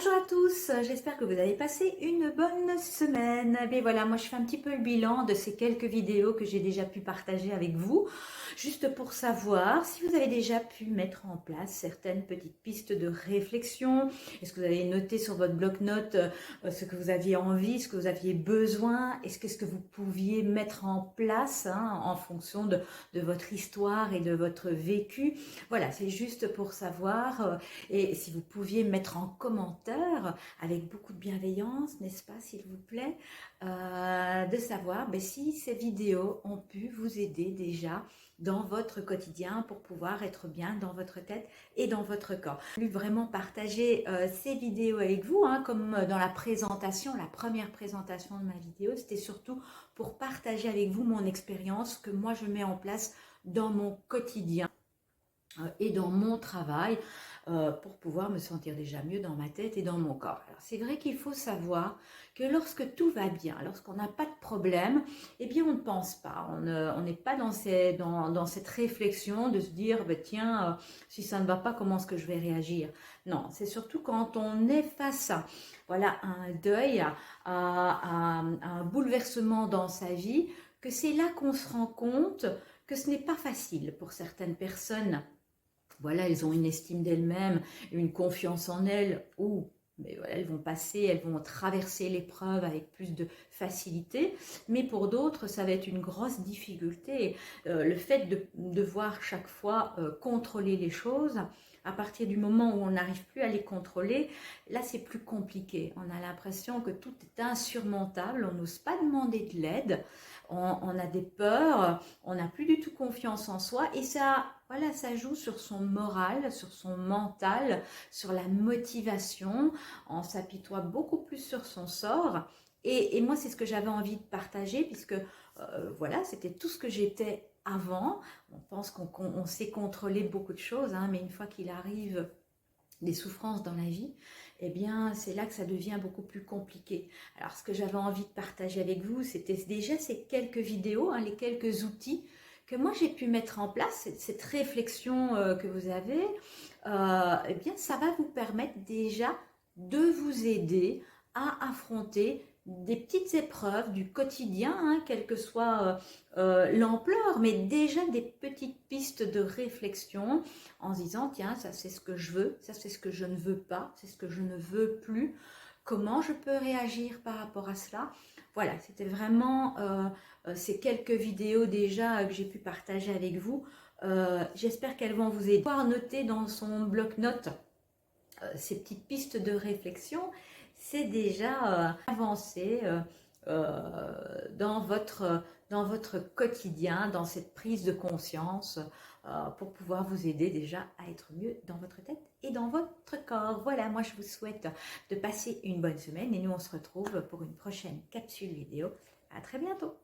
Bonjour à tous, j'espère que vous avez passé une bonne semaine. Et bien voilà, moi je fais un petit peu le bilan de ces quelques vidéos que j'ai déjà pu partager avec vous, juste pour savoir si vous avez déjà pu mettre en place certaines petites pistes de réflexion. Est-ce que vous avez noté sur votre bloc-notes ce que vous aviez envie, ce que vous aviez besoin, qu'est-ce que vous pouviez mettre en place en fonction de votre histoire et de votre vécu. Voilà, c'est juste pour savoir. Et si vous pouviez mettre en commentaire, avec beaucoup de bienveillance, n'est-ce pas, s'il vous plaît, de savoir si ces vidéos ont pu vous aider déjà dans votre quotidien pour pouvoir être bien dans votre tête et dans votre corps. Je voulais vraiment partager ces vidéos avec vous, comme dans la présentation, la première présentation de ma vidéo, c'était surtout pour partager avec vous mon expérience que moi je mets en place dans mon quotidien et dans mon travail pour pouvoir me sentir déjà mieux dans ma tête et dans mon corps. Alors c'est vrai qu'il faut savoir que lorsque tout va bien, lorsqu'on n'a pas de problème, eh bien on ne pense pas, on n'est pas dans cette réflexion de se dire tiens, si ça ne va pas, comment est-ce que je vais réagir? Non, c'est surtout quand on est face à voilà, un deuil, à un bouleversement dans sa vie, que c'est là qu'on se rend compte que ce n'est pas facile pour certaines personnes. Voilà, elles ont une estime d'elles-mêmes, une confiance en elles, ou mais voilà, elles vont passer, elles vont traverser l'épreuve avec plus de facilité. Mais pour d'autres, ça va être une grosse difficulté. Le fait de devoir chaque fois contrôler les choses, à partir du moment où on n'arrive plus à les contrôler, là c'est plus compliqué. On a l'impression que tout est insurmontable, on n'ose pas demander de l'aide, on a des peurs, on n'a plus du tout confiance en soi et ça, voilà, ça joue sur son moral, sur son mental, sur la motivation. On s'apitoie beaucoup plus sur son sort. Et moi, c'est ce que j'avais envie de partager puisque voilà, c'était tout ce que j'étais avant. On pense qu'on sait contrôler beaucoup de choses, mais une fois qu'il arrive des souffrances dans la vie, eh bien c'est là que ça devient beaucoup plus compliqué. Alors ce que j'avais envie de partager avec vous, c'était déjà ces quelques vidéos, les quelques outils que moi j'ai pu mettre en place, cette réflexion que vous avez, eh bien ça va vous permettre déjà de vous aider à affronter des petites épreuves du quotidien, quelle que soit l'ampleur, mais déjà des petites pistes de réflexion en se disant tiens, ça c'est ce que je veux, ça c'est ce que je ne veux pas, c'est ce que je ne veux plus, comment je peux réagir par rapport à cela. Voilà, c'était vraiment ces quelques vidéos déjà que j'ai pu partager avec vous. J'espère qu'elles vont vous aider. Pouvoir noter dans son bloc-notes ces petites pistes de réflexion, c'est déjà avancer dans votre quotidien, dans cette prise de conscience pour pouvoir vous aider déjà à être mieux dans votre tête et dans votre corps. Voilà, moi je vous souhaite de passer une bonne semaine et nous on se retrouve pour une prochaine capsule vidéo. À très bientôt.